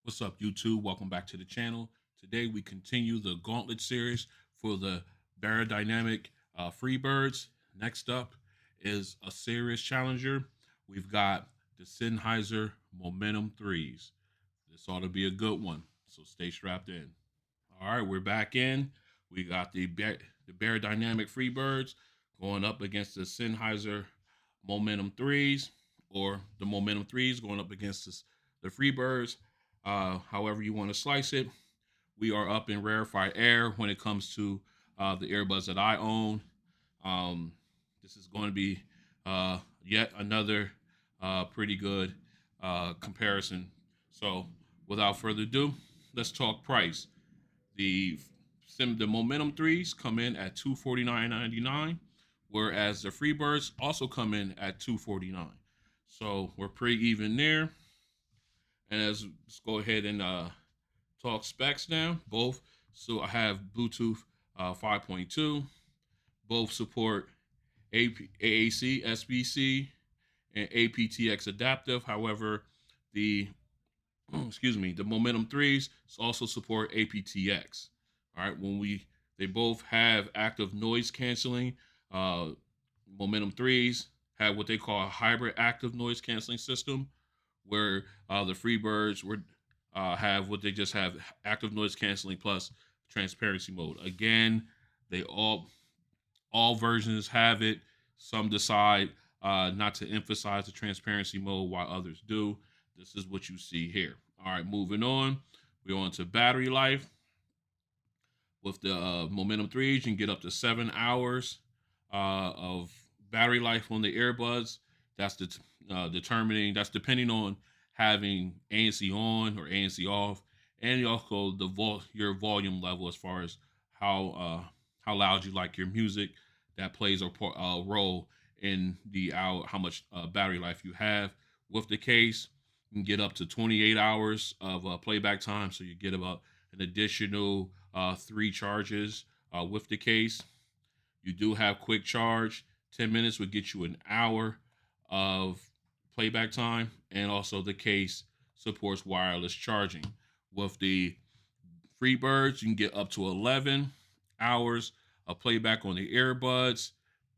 What's up, YouTube? Welcome back to the channel. Today we continue the Gauntlet series for the Beyerdynamic Free BYRDs. Next up is a serious challenger. We've got the Sennheiser Momentum 3s. This ought to be a good one, so stay strapped in. All right, we're back in. We got the Beyerdynamic Free BYRDs going up against the Sennheiser Momentum 3s, or the Momentum 3s going up against the Free BYRDs. However you want to slice it. We are up in rarefied air when it comes to the earbuds that I own. Um, this is going to be yet another pretty good comparison. So, without further ado, let's talk price. The the Momentum threes come in at $249.99, whereas the Free BYRDs also come in at $249. So we're pretty even there. And let's go ahead and talk specs now. Both, so I have Bluetooth 5.2. Both support AAC, SBC, and aptX adaptive. However, the the Momentum threes also support aptX. All right, they both have active noise canceling. Uh, Momentum threes have what they call a hybrid active noise canceling system, where the Free BYRDs have what they just have active noise canceling plus transparency mode. Again, they all versions have it. Some decide not to emphasize the transparency mode while others do. This is what you see here. All right, moving on. We're on to battery life. With the Momentum 3s, you can get up to 7 hours of battery life on the earbuds. That's that's depending on having ANC on or ANC off, and also your volume level as far as how loud you like your music. That plays a role in the hour how much battery life you have. With the case, you can get up to 28 hours of playback time, so you get about an additional 3 charges with the case. You do have quick charge. 10 minutes would get you an hour of playback time, and also the case supports wireless charging. With the Free BYRDs, you can get up to 11 hours of playback on the earbuds.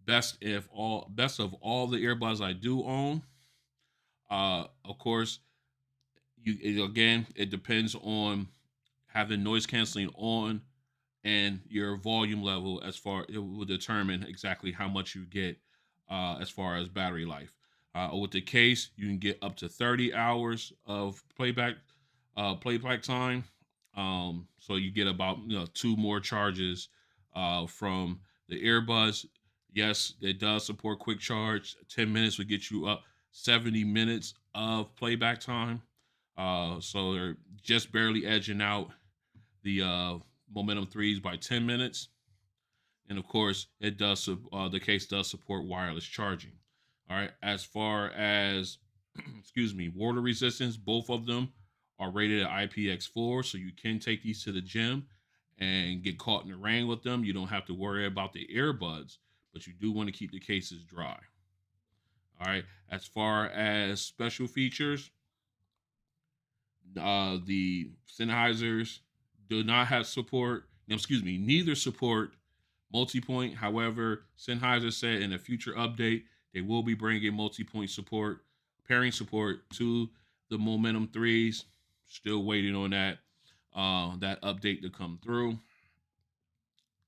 Best of all the earbuds I do own. Of course, it depends on having noise canceling on and your volume level. As far it will determine exactly how much you get as far as battery life. With the case, you can get up to 30 hours of playback time. So you get about 2 more charges from the earbuds. Yes, it does support quick charge. 10 minutes would get you up 70 minutes of playback time. So they're just barely edging out the Momentum threes by 10 minutes. And of course, the case does support wireless charging. All right. As far as water resistance, both of them are rated at IPX4, so you can take these to the gym and get caught in the rain with them. You don't have to worry about the earbuds, but you do want to keep the cases dry. All right. As far as special features, the Sennheisers do not have support. Neither support multi-point. However, Sennheiser said in a future update they will be bringing multi-point support, pairing support to the Momentum threes. Still waiting on that update to come through.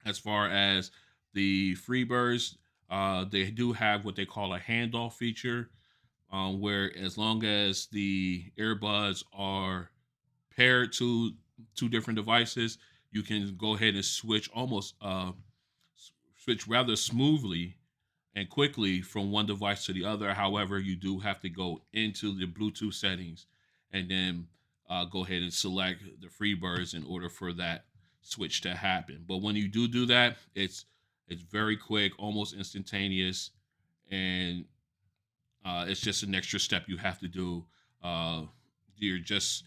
As far as the Free BYRDs, they do have what they call a handoff feature, where as long as the earbuds are paired to two different devices, you can go ahead and switch rather smoothly and quickly from one device to the other. However, you do have to go into the Bluetooth settings and then go ahead and select the Free BYRDs in order for that switch to happen. But when you do that, it's very quick, almost instantaneous, and it's just an extra step you have to do. Uh, you're just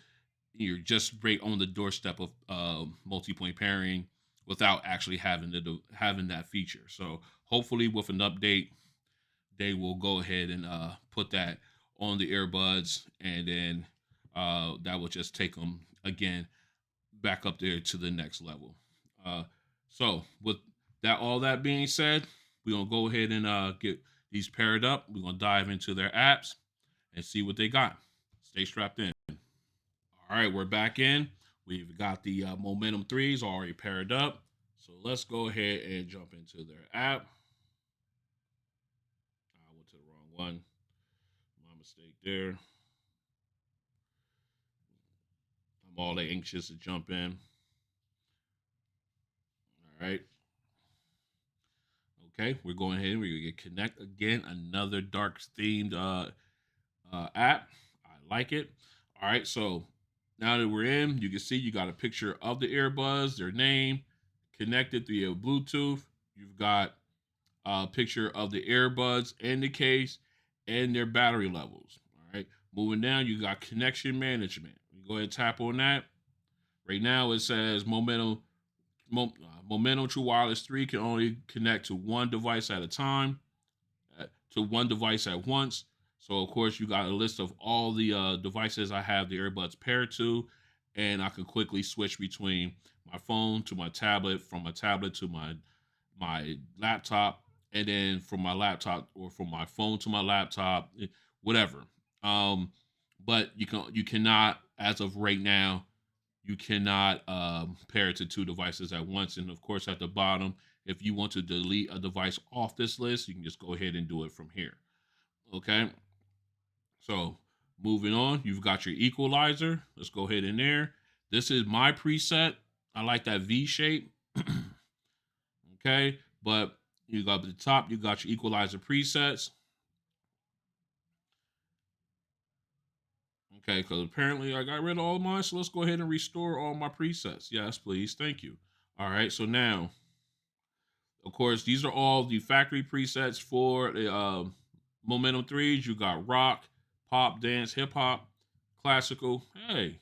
right on the doorstep of multi-point pairing without actually having that feature. So hopefully, with an update, they will go ahead and put that on the earbuds, and then that will just take them again back up there to the next level. So with all that being said, we're gonna go ahead and get these paired up. We're gonna dive into their apps and see what they got. Stay strapped in. All right, we're back in. We've got the Momentum 3s already paired up. So let's go ahead and jump into their app. I went to the wrong one. My mistake there. I'm all anxious to jump in. All right. Okay, we're going ahead. We're gonna get Connect again. Another dark themed app. I like it. All right, so now that we're in, you can see you got a picture of the earbuds, their name, connected via Bluetooth. You've got a picture of the earbuds and the case and their battery levels. All right, moving down, you got connection management. You go ahead and tap on that. Right now, it says Momentum True Wireless 3 can only connect to one device at a time, to one device at once. So, of course, you got a list of all the devices I have the earbuds paired to, and I can quickly switch between my phone to my tablet, from my tablet to my laptop, and then from my laptop or from my phone to my laptop, whatever. Um, but you cannot, as of right now, you cannot pair it to two devices at once. And of course, at the bottom, if you want to delete a device off this list, you can just go ahead and do it from here. Okay. So moving on, you've got your equalizer. Let's go ahead in there. This is my preset. I like that V shape. Okay. But you got at the top, you got your equalizer presets. Okay, because apparently I got rid of all of mine. So let's go ahead and restore all my presets. Yes, please. Thank you. All right. So now, of course, these are all the factory presets for the Momentum 3s. You got rock, pop, dance, hip hop, classical. Hey,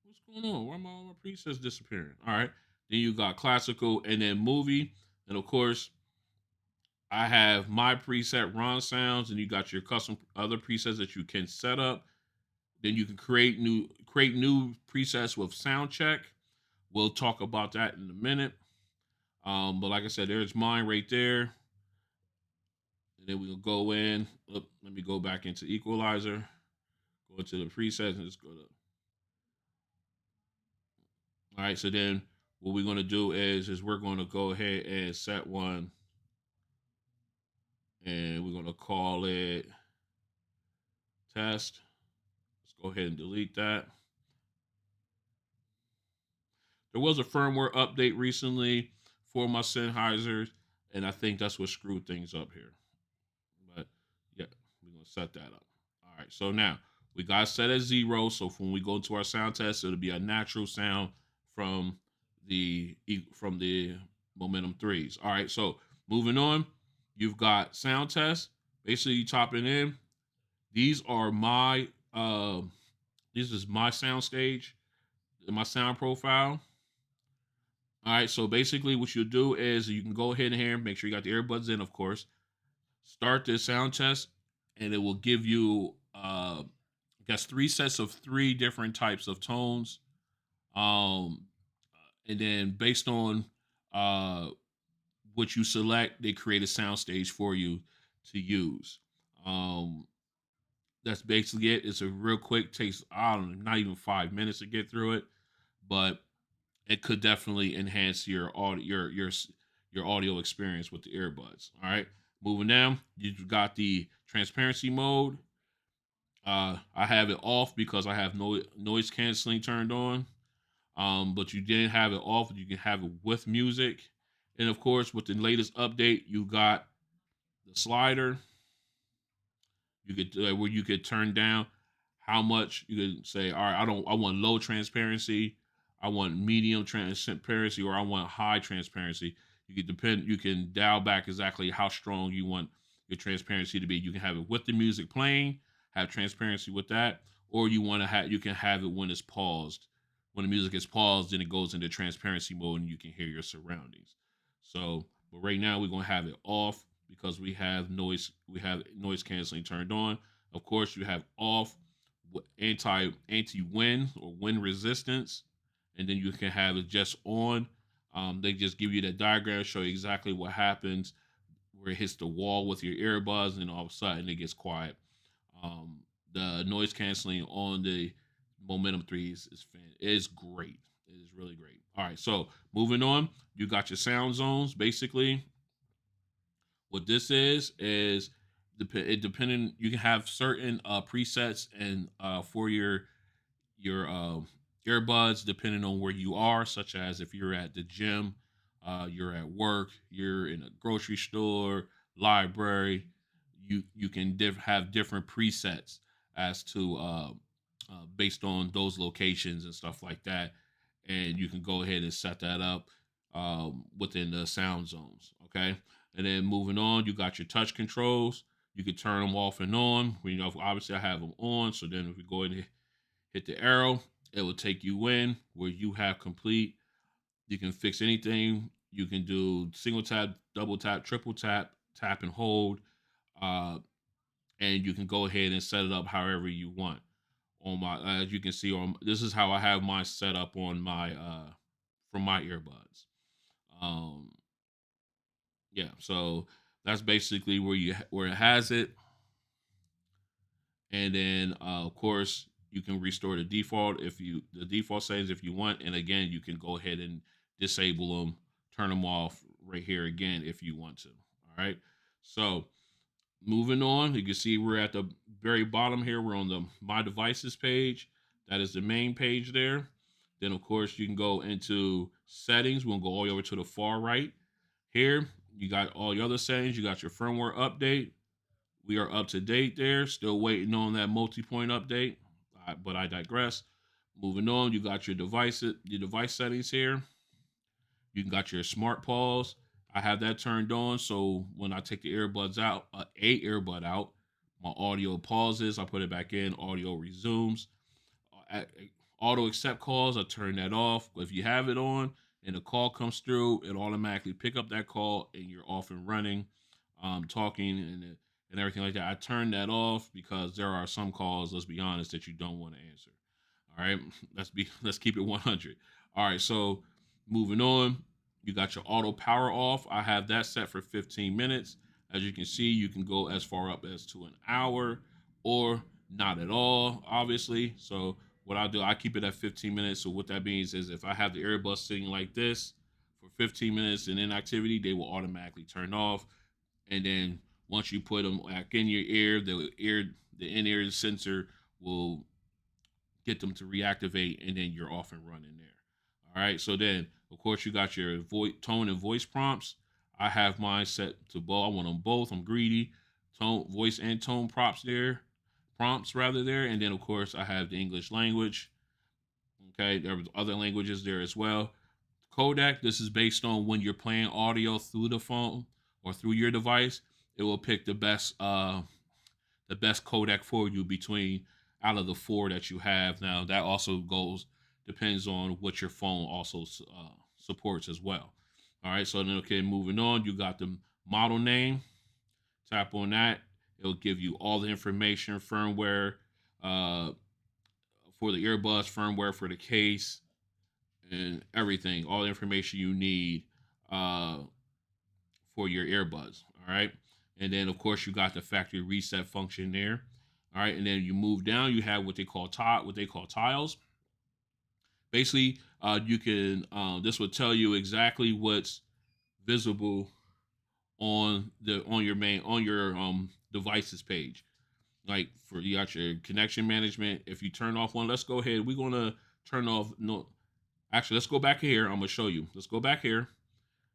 what's going on? Why are all my presets disappearing? All right. Then you got classical and then movie. And of course, I have my preset Ron sounds, and you got your custom other presets that you can set up. Then you can create new presets with sound check. We'll talk about that in a minute. But like I said, there's mine right there. And then we'll go in. Let me go back into equalizer. Go into the presets and just go to. All right. So then what we're going to do is we're going to go ahead and set one, and we're going to call it test. Let's go ahead and delete that. There was a firmware update recently for my Sennheisers, and I think that's what screwed things up here. But yeah, we're gonna set that up. All right, so now we got set at 0. So when we go to our sound test, it'll be a natural sound from the Momentum 3s. All right, so moving on, you've got sound test. Basically, you topping in. These are my this is my sound stage, my sound profile. All right, so basically what you do is you can go ahead and here, make sure you got the earbuds in, of course. Start this sound test, and it will give you, I guess, three sets of three different types of tones. Um, and then based on uh, what you select, they create a sound stage for you to use. Um, that's basically it. It's a real quick, takes, I don't know, not even 5 minutes to get through it, but it could definitely enhance your audio, your audio experience with the earbuds. All right, moving down, you've got the transparency mode. I have it off because I have noise canceling turned on. But you didn't have it off. You can have it with music, and of course, with the latest update, you got the slider. You could where you could turn down how much. You could say, all right, I want low transparency, I want medium transparency, or I want high transparency. You can depend. You can dial back exactly how strong you want your transparency to be. You can have it with the music playing, have transparency with that, or you want to have. You can have it when it's paused. When the music is paused, then it goes into transparency mode, and you can hear your surroundings. So, but right now we're gonna have it off because we have noise canceling turned on. Of course, you have off anti wind or wind resistance, and then you can have it just on. They just give you the diagram, show you exactly what happens where it hits the wall with your earbuds, and all of a sudden it gets quiet. Um, the noise canceling on the Momentum 3 is great. It is really great. All right, so moving on, you got your sound zones. Basically, what this is it depending. You can have certain presets and for your earbuds depending on where you are, such as if you're at the gym, you're at work, you're in a grocery store, library. You can have different presets as to based on those locations and stuff like that, and you can go ahead and set that up within the sound zones. Okay, and then moving on, you got your touch controls. You can turn them off and on. You know, obviously I have them on, so then if we go ahead and hit the arrow, it will take you in where you have complete. You can fix anything. You can do single tap, double tap, triple tap, tap and hold, uh, and you can go ahead and set it up however you want. On my, as you can see, on this is how I have mine set up on my from my earbuds. Um, yeah, so that's basically where it has it. And then of course you can restore the default settings if you want, and again you can go ahead and disable them, turn them off right here again if you want to. All right, so moving on, you can see we're at the very bottom here. We're on the my devices page. That is the main page there. Then of course you can go into settings. We'll go all the way over to the far right here. You got all your other settings. You got your firmware update. We are up to date there. Still waiting on that multi-point update, but I digress. Moving on, you got your device settings here. You got your smart pause. I have that turned on, so when I take the earbuds out, a earbud out, my audio pauses. I put it back in. Audio resumes. Uh, Auto accept calls. I turn that off. If you have it on and a call comes through, it automatically pick up that call and you're off and running, talking and everything like that. I turn that off because there are some calls, let's be honest, that you don't want to answer. All right, let's keep it 100. All right, so moving on, you got your auto power off. I have that set for 15 minutes. As you can see, you can go as far up as to an hour or not at all, obviously. So what I do, I keep it at 15 minutes. So what that means is if I have the earbuds sitting like this for 15 minutes in inactivity, they will automatically turn off. And then once you put them back in your ear, the in-ear sensor will get them to reactivate, and then you're off and running there. All right. So then, of course, you got your tone and voice prompts. I have mine set to both. I want them both. I'm greedy. Voice and tone prompts rather there, and then of course I have the English language. Okay, there was other languages there as well. Codec. This is based on when you're playing audio through the phone or through your device. It will pick the best codec for you between out of the four that you have. Now that also depends on what your phone also supports as well. All right, so then okay, moving on, you got the model name. Tap on that. It'll give you all the information, firmware uh, for the earbuds, firmware for the case, and everything. All the information you need uh, for your earbuds. All right. And then, of course, you got the factory reset function there. All right. And then you move down, you have what they call tiles. Basically, you can, this will tell you exactly what's visible on your devices page. Like for you got your connection management. If you turn off one, let's go ahead. We're gonna turn off. No, actually, let's go back here. I'm gonna show you. Let's go back here.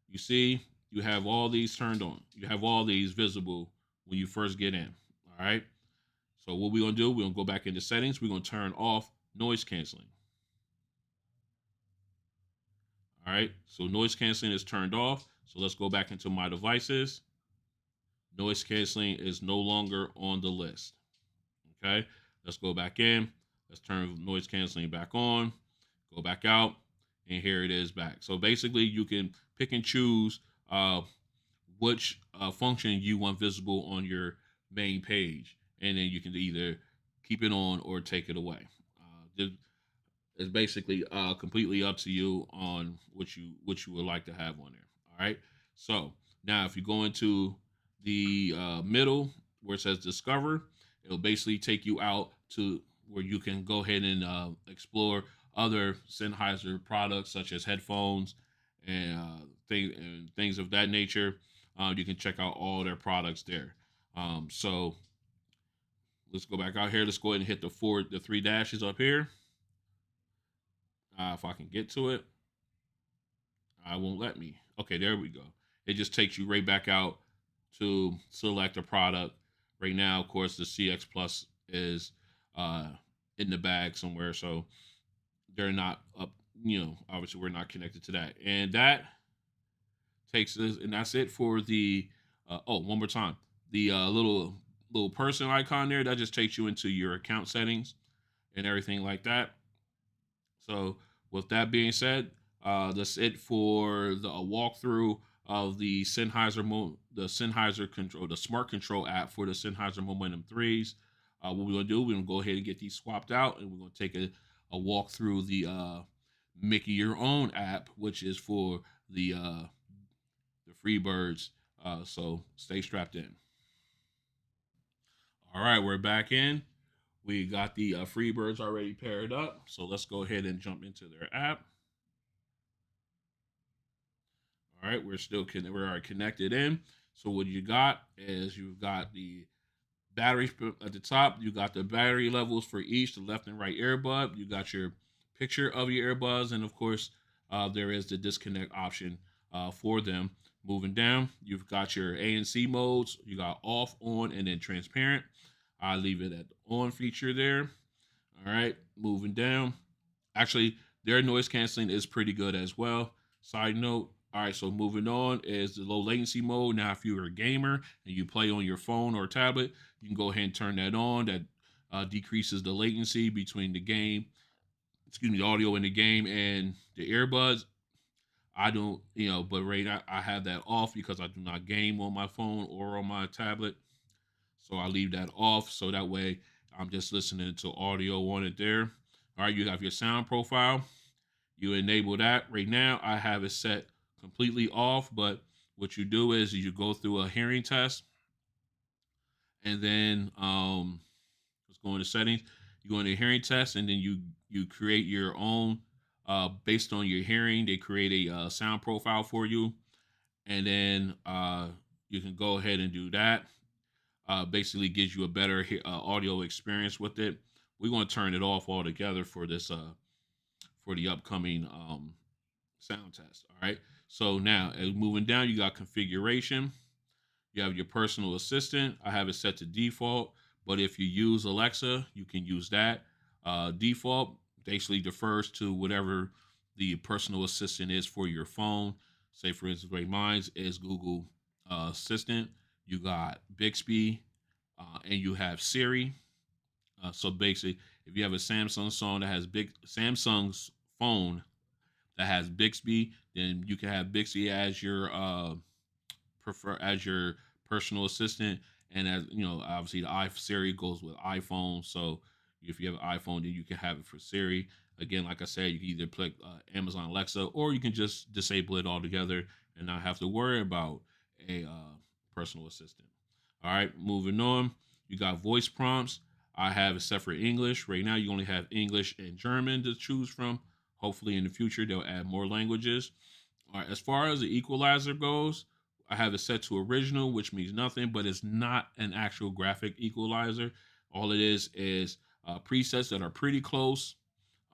You see, you have all these turned on. You have all these visible when you first get in. All right. So what we're gonna do? We're gonna go back into settings. We're gonna turn off noise canceling. All right. So noise canceling is turned off. So let's go back into my devices. Noise canceling is no longer on the list. Okay, let's go back in. Let's turn noise canceling back on. Go back out, and here it is back. So basically, you can pick and choose which function you want visible on your main page, and then you can either keep it on or take it away. It's basically completely up to you on what you would like to have on there. All right. So now, if you go into the middle where it says Discover, it'll basically take you out to where you can go ahead and explore other Sennheiser products such as headphones and things of that nature. You can check out all their products there. So let's go back out here. Let's go ahead and hit the three dashes up here. If I can get to it, I won't let me. Okay, there we go. It just takes you right back out to select a product. Right now, of course, the CX Plus is uh, in the bag somewhere, so they're not up. Obviously, we're not connected to that, and that takes us, and that's it for the. One more time, the little person icon there that just takes you into your account settings and everything like that. So with that being said, that's it for the walkthrough of the Sennheiser control, the smart control app for the Sennheiser Momentum 3s. What we're gonna do, we're gonna go ahead and get these swapped out, and we're gonna take a walk through the Make Your Own app, which is for the Freebirds. So stay strapped in. All right, we're back in. We got the Freebirds already paired up, so let's go ahead and jump into their app. All right, we are connected in. So what you got is you've got the battery at the top. You got the battery levels for each, the left and right earbud. You got your picture of your earbuds, and of course, there is the disconnect option for them. Moving down, you've got your ANC modes. You got off, on, and then transparent. I leave it at the on feature there. All right, moving down. Actually, their noise canceling is pretty good as well. Side note. All right, so moving on is the low latency mode. Now, if you're a gamer and you play on your phone or tablet, you can go ahead and turn that on. That decreases the latency between the audio in the game and the earbuds. I don't, but right now I have that off because I do not game on my phone or on my tablet. So I leave that off so that way I'm just listening to audio on it there. All right, you have your sound profile. You enable that. Right now, I have it set completely off, but what you do is you go through a hearing test, and then let's go into settings. You go into hearing test, and then you create your own based on your hearing. They create a sound profile for you, and then you can go ahead and do that. Basically, gives you a better audio experience with it. We're going to turn it off altogether for this for the upcoming sound test. All right. So now, as moving down, you got configuration. You have your personal assistant. I have it set to default, but if you use Alexa, you can use that. Default basically defers to whatever the personal assistant is for your phone. Say, for instance, right, mine's is Google Assistant. You got Bixby, and you have Siri. So basically, if you have a Samsung's phone that has Bixby, then you can have Bixby as your prefer as your personal assistant, and as you know, obviously the Siri goes with iPhone. So if you have an iPhone, then you can have it for Siri. Again, like I said, you can either click Amazon Alexa, or you can just disable it altogether and not have to worry about a personal assistant. All right, moving on. You got voice prompts. I have it set for English. Right now, you only have English and German to choose from. Hopefully, in the future, they'll add more languages. All right, as far as the equalizer goes, I have it set to original, which means nothing, but it's not an actual graphic equalizer. All it is presets that are pretty close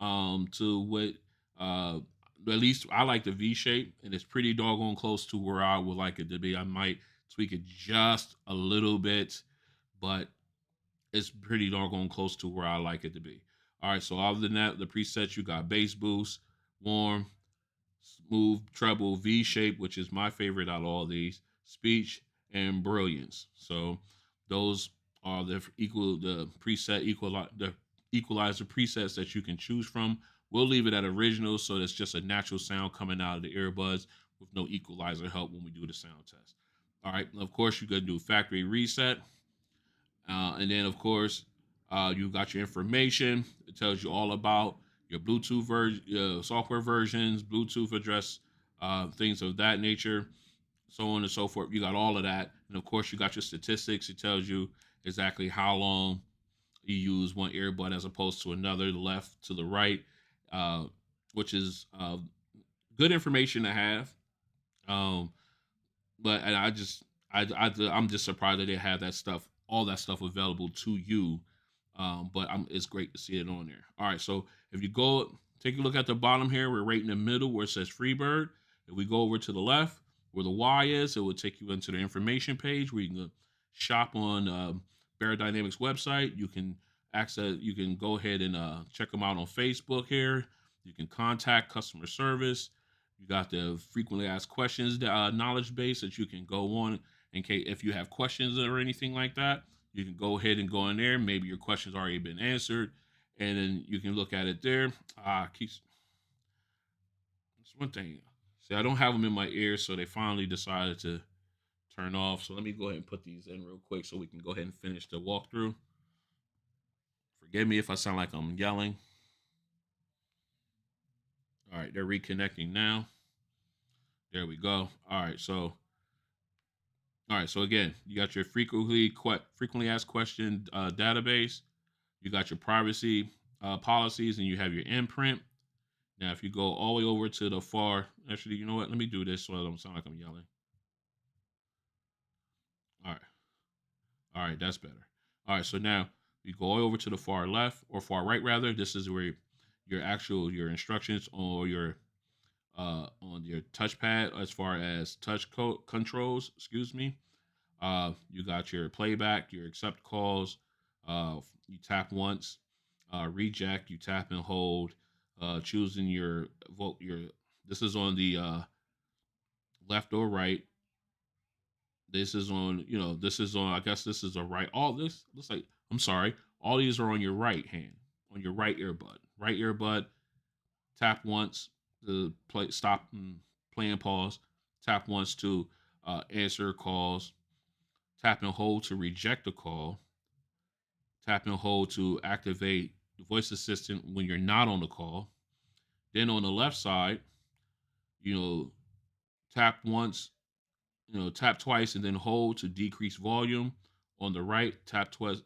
to what, at least I like the V shape, and it's pretty doggone close to where I would like it to be. I might tweak it just a little bit, but it's pretty doggone close to where I like it to be. All right, so other than that, the presets you got bass boost, warm, smooth, treble, V shape, which is my favorite out of all these, speech, and brilliance. So those are the equalizer presets that you can choose from. We'll leave it at original, so it's just a natural sound coming out of the earbuds with no equalizer help when we do the sound test. All right, of course, you can do factory reset. And then, of course, You got your information. It tells you all about your Bluetooth version, software versions, Bluetooth address, things of that nature, so on and so forth. You got all of that, and of course, you got your statistics. It tells you exactly how long you use one earbud as opposed to another, the left to the right, uh, which is good information to have. Um, but and I'm just surprised that they have that stuff, all that stuff available to you. But it's great to see it on there. All right, so if you go take a look at the bottom here, we're right in the middle where it says Freebird. If we go over to the left where the Y is, it will take you into the information page where you can shop on Beyerdynamics website. You can access, you can go ahead and check them out on Facebook here. You can contact customer service. You got the frequently asked questions knowledge base that you can go on in case if you have questions or anything like that. You can go ahead and go in there. Maybe your question's already been answered, and then you can look at it there. Keeps That's one thing. See, I don't have them in my ears, so they finally decided to turn off. So let me go ahead and put these in real quick so we can go ahead and finish the walkthrough. Forgive me if I sound like I'm yelling. All right, they're reconnecting now. There we go. All right, so again, you got your frequently asked question database. You got your privacy policies, and you have your imprint. Now, if you go all the way over to the far, actually, you know what? Let me do this so I don't sound like I'm yelling. All right. All right, that's better. All right, so now you go over to the far left or far right rather. This is where your instructions or your on your touchpad as far as controls. Excuse me. You got your playback, your accept calls. You tap once. Reject. You tap and hold. Choosing your vote. This is on the left or right. This is on, this is on, I guess this is a right. All this looks like, I'm sorry, all these are on your right hand, on your right earbud. Right earbud, tap once to play, stop and play and pause. Tap once to answer calls. Tap and hold to reject a call. Tap and hold to activate the voice assistant when you're not on the call. Then on the left side, you know, tap once, tap twice and then hold to decrease volume. On the right, tap twice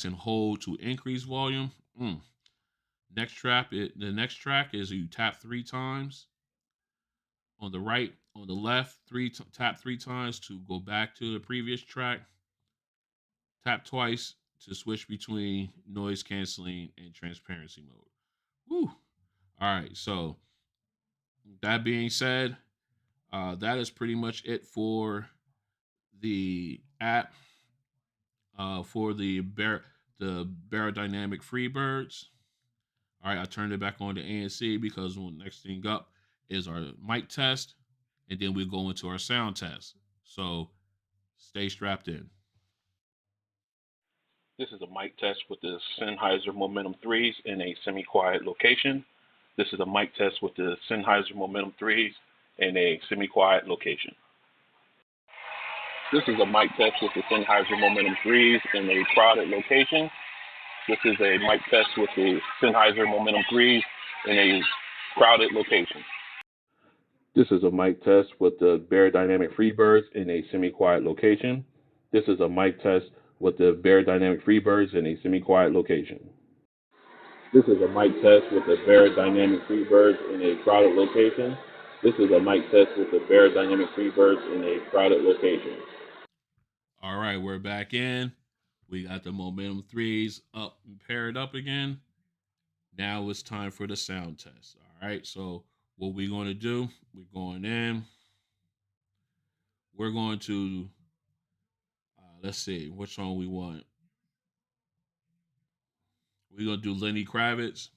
and hold to increase volume. The next track is you tap 3 times. On the right, on the left, tap 3 times to go back to the previous track. Tap twice to switch between noise canceling and transparency mode. Woo! All right, so that being said, that is pretty much it for the app for the Beyerdynamic Freebirds. All right, I turned it back on to ANC because next thing up is our mic test, and then we go into our sound test. So stay strapped in. This is a mic test with the Sennheiser Momentum 3s in a semi-quiet location. This is a mic test with the Sennheiser Momentum 3s in a semi-quiet location. This is a mic test with the Sennheiser Momentum 3s in a crowded location. This is a mic test with the Sennheiser Momentum 3s in a crowded location. This is a mic test with the Beyerdynamic Freebirds in a semi-quiet location. This is a mic test with the Beyerdynamic Freebirds in a semi-quiet location. This is a mic test with the Beyerdynamic Freebirds in a crowded location. This is a mic test with the Beyerdynamic Freebirds in a crowded location. All right, we're back in. We got the Momentum 3s up and paired up again. Now it's time for the sound test. All right, so what we're going to do, we're going in. We're going to, let's see, which one we want. We're going to do Lenny Kravitz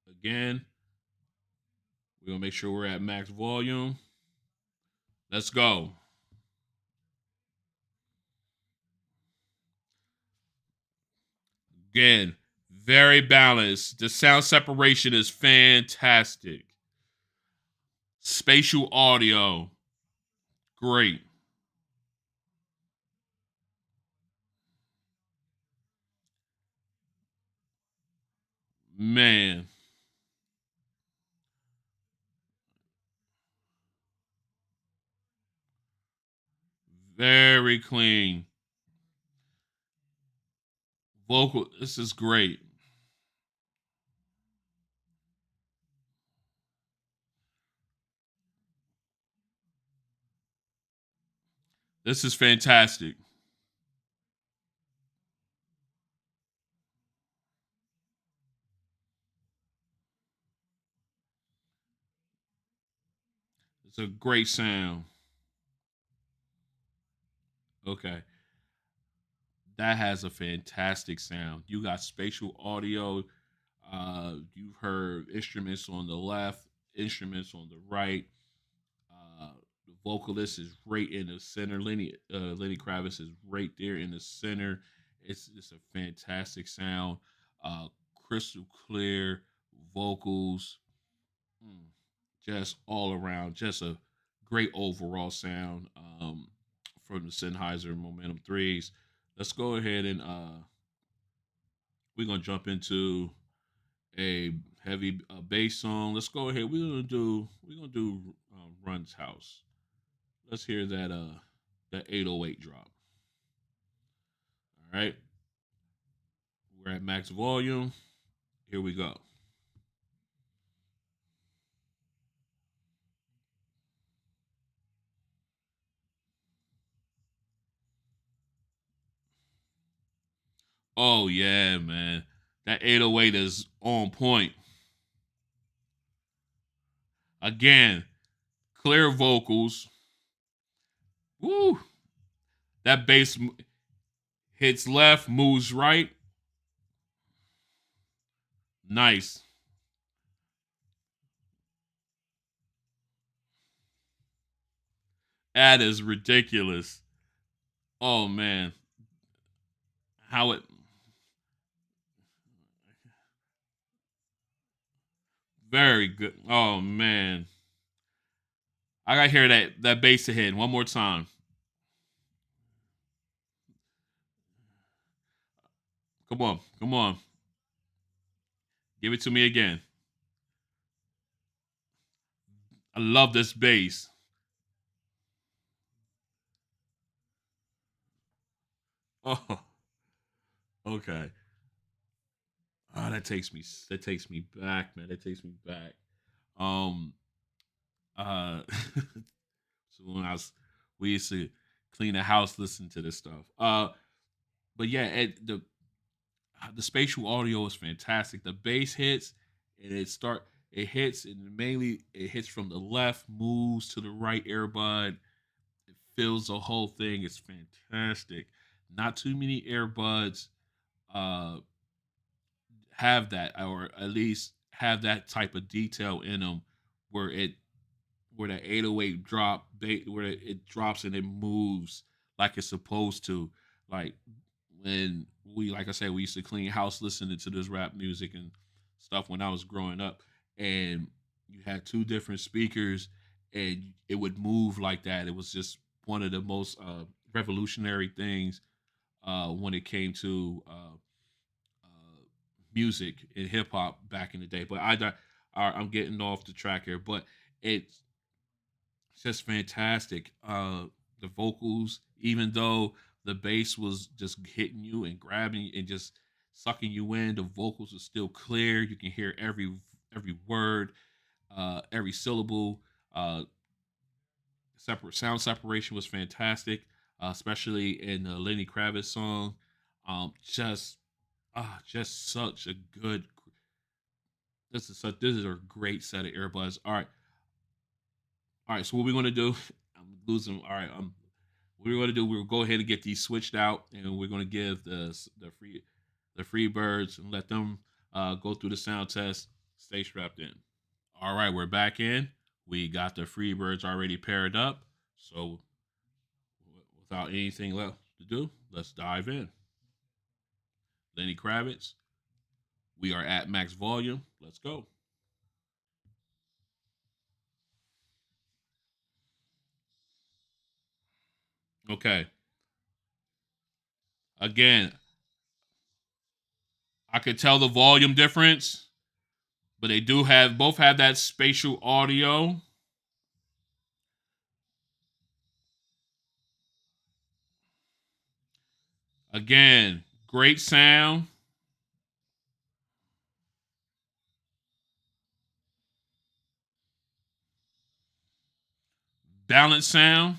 again. We're going to make sure we're at max volume. Let's go. Again, very balanced. The sound separation is fantastic. Spatial audio, great. Man, very clean. Vocal, this is great. This is fantastic. It's a great sound. Okay. That has a fantastic sound. You got spatial audio. You've heard instruments on the left, instruments on the right. The vocalist is right in the center. Lenny Kravitz is right there in the center. It's a fantastic sound. Uh, Crystal clear vocals. Mm, just all around, just a great overall sound from the Sennheiser Momentum threes. Let's go ahead and we're gonna jump into a heavy bass song. Let's go ahead. We're gonna do Run's House. Let's hear that 808 drop. All right, we're at max volume. Here we go. Oh yeah, man, that 808 is on point. Again, clear vocals. Woo! That bass hits left, moves right. Nice. That is ridiculous. Oh man, how it very good. Oh man, I gotta hear that bass ahead one more time. Come on, come on, give it to me again. I love this bass. Oh, okay. Oh, that takes me back, man. That takes me back. Um, uh, so when we used to clean the house, listen to this stuff. But yeah, the spatial audio is fantastic. The bass hits and it hits and mainly it hits from the left, moves to the right earbud. It fills the whole thing. It's fantastic. Not too many earbuds uh have that, or at least have that type of detail in them where it where that 808 where it drops and it moves like it's supposed to. Like when like I said, we used to clean house listening to this rap music and stuff when I was growing up, and you had two different speakers, and it would move like that. It was just one of the most revolutionary things when it came to music and hip hop back in the day. But I'm getting off the track here, but it's just fantastic. The vocals, even though the bass was just hitting you and grabbing and just sucking you in, the vocals are still clear. You can hear every word, every syllable. Separate sound separation was fantastic, especially in the Lenny Kravitz song. Just such a good. This is a great set of earbuds. All right. So what we're gonna do? I'm losing. All right. What we're gonna do? We'll go ahead and get these switched out, and we're gonna give the free birds and let them go through the sound test. Stay strapped in. All right, we're back in. We got the free birds already paired up. So without anything left to do, let's dive in. Lenny Kravitz. We are at max volume. Let's go. Okay. Again, I could tell the volume difference. but they do both have that spatial audio. Again, great sound. Balanced sound.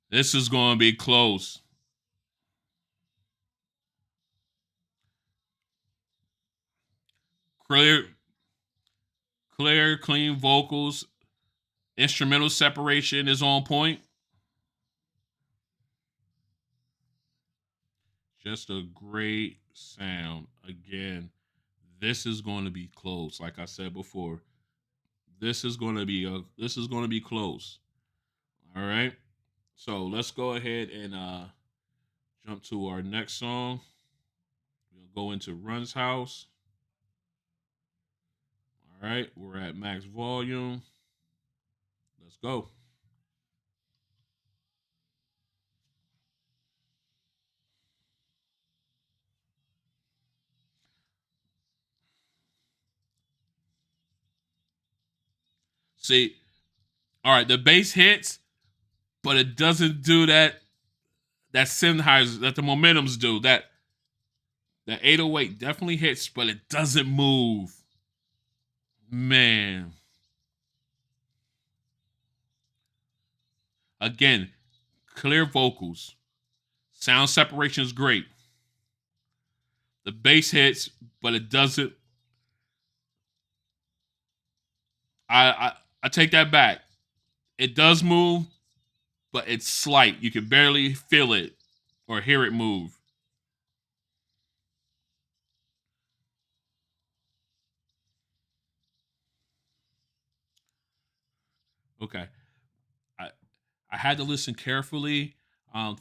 This is going to be close. Clear, clean vocals. Instrumental separation is on point. Just a great sound. Again, this is going to be close. Like I said before, this is going to be close. All right. So let's go ahead and jump to our next song. We'll go into Run's House. All right, we're at max volume. Let's go. See, all right, the bass hits, but it doesn't do that Sennheiser that the Momentums do. That 808 definitely hits, but it doesn't move. Man. Again, clear vocals. Sound separation is great. The bass hits, but it doesn't. I take that back. It does move, but it's slight. You can barely feel it or hear it move. Okay. I I had to listen carefully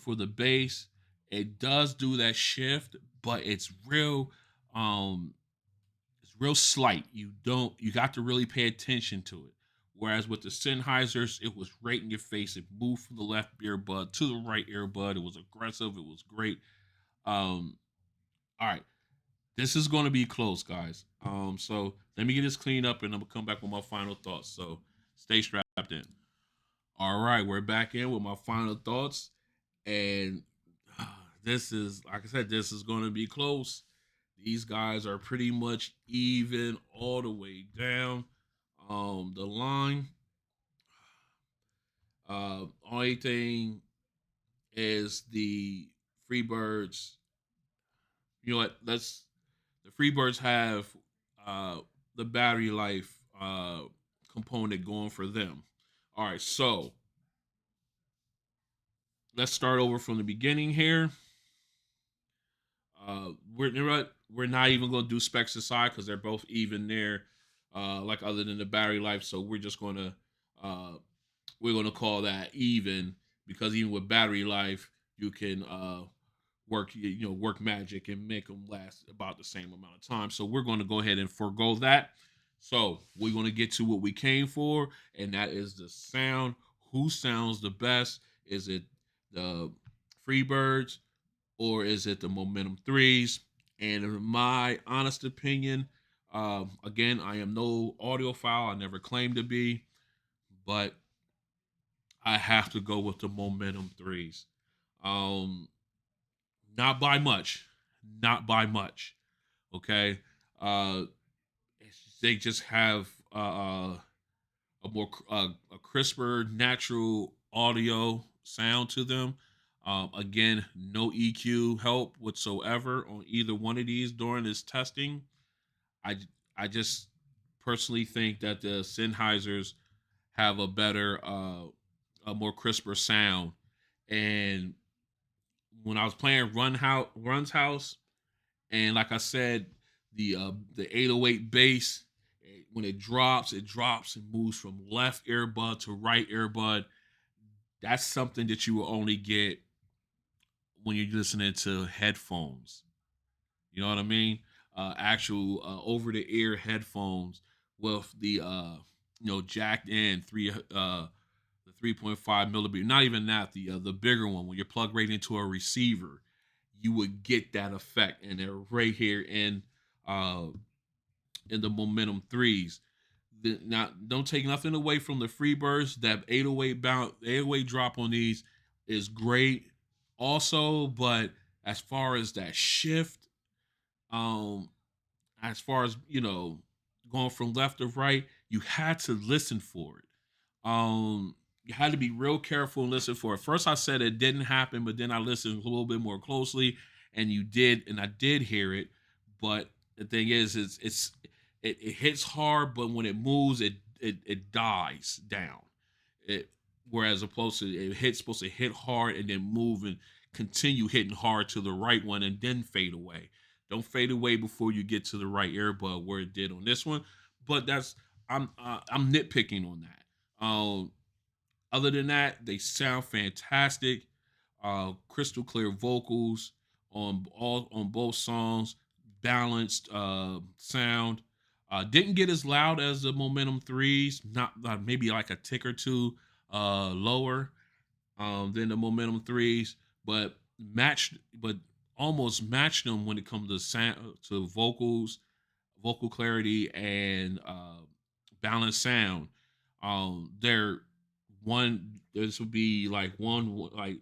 for the bass. It does do that shift, but um it's real slight. You got to really pay attention to it. Whereas with the Sennheisers, it was right in your face. It moved from the left earbud to the right earbud. It was aggressive. It was great. All right. This is going to be close, guys. So let me get this cleaned up and I'm going to come back with my final thoughts. So stay strapped in. All right, we're back in with my final thoughts. And this is, like I said, this is going to be close. These guys are pretty much even all the way down the line. Only thing is the Freebirds. You know what? The Freebirds have uh, the battery life component going for them. All right, so let's start over from the beginning here. We're not even going to do specs aside because they're both even there, like other than the battery life. So uh, we're gonna call that even because even with battery life, you can work magic and make them last about the same amount of time. So we're going to go ahead and forego that. So we're going to get to what we came for, and that is the sound. Who sounds the best? Is it the Freebirds or is it the Momentum threes? And in my honest opinion, again, I am no audiophile. I never claimed to be, but I have to go with the Momentum threes. Um, Not by much, not by much. Okay, uh, they just have a more a crisper, natural audio sound to them. Again, no EQ help whatsoever on either one of these during this testing. I I just personally think that the Sennheisers have a more crisper sound. And when I was playing Run's House, and like I said, the 808 bass, when it drops and moves from left earbud to right earbud. That's something that you will only get when you're listening to headphones. You know what I mean? Actual over the ear headphones with the jacked in the 3.5 millimeter. Not even that, the bigger one when you're plugged right into a receiver. you would get that effect, and they're right here in the Momentum threes. Now, don't take nothing away from the Freebirds. That 808 bounce, 808 drop on these is great, also. But as far as that shift, um, as far as going from left to right, you had to listen for it. You had to be real careful and listen for it. First, I said it didn't happen, but then I listened a little bit more closely, and you did, and I did hear it. But the thing is, it hits hard, but when it moves, it dies down. It Whereas opposed to it hits supposed to hit hard and then move and continue hitting hard to the right one and then fade away. Don't fade away before you get to the right earbud where it did on this one. But I'm nitpicking on that. Other than that, they sound fantastic. Crystal clear vocals on both songs, balanced sound. Didn't get as loud as the Momentum threes, not maybe like a tick or two lower than the Momentum threes, but almost matched them when it comes to sound, to vocals, vocal clarity, and balanced sound. They're one. This would be like one. Like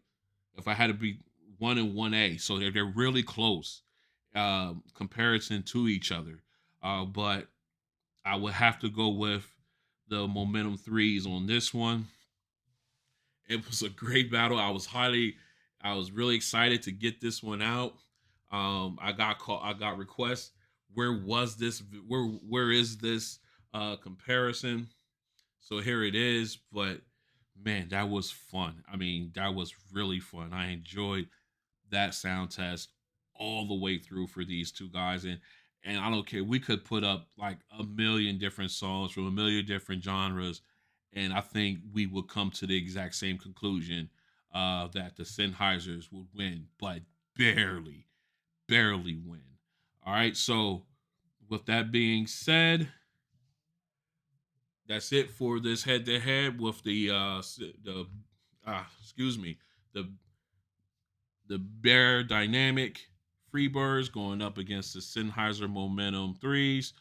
if I had to be 1 and 1A, so they're really close comparison to each other. But I would have to go with the Momentum threes on this one. It was a great battle. I was really excited to get this one out. I got requests. Where was this? Where is this comparison? So here it is. But man, that was fun. I mean, that was really fun. I enjoyed that sound test all the way through for these two guys, and I don't care. We could put up like a million different songs from a million different genres, and I think we would come to the exact same conclusion that the Sennheisers would win, but barely, barely win. All right. So with that being said, that's it for this head to head with excuse me, the Beyerdynamic Freebirds going up against the Sennheiser Momentum threes.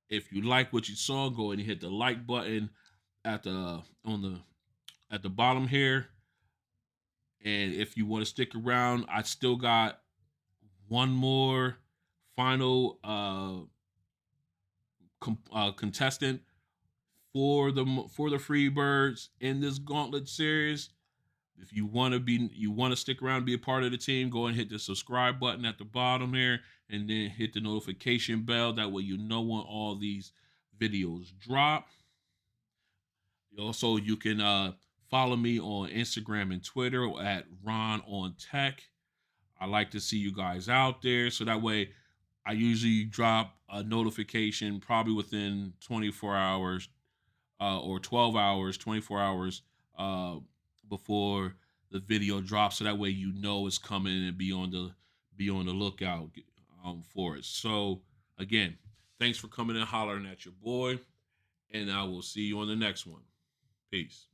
If you like what you saw, go ahead and hit the like button at the bottom here. And if you want to stick around, I still got one more final contestant for the Freebirds in this Gauntlet series. If you want to stick around and be a part of the team, go and hit the subscribe button at the bottom here, and then hit the notification bell. That way you know when all these videos drop. Also, you can follow me on Instagram and Twitter at Ron on Tech. I like to see you guys out there, so that way I usually drop a notification probably within 24 hours or 12 hours, 24 hours before the video drops, so that way you know it's coming and be on the lookout for it. So again, thanks for coming and hollering at your boy, and I will see you on the next one. Peace.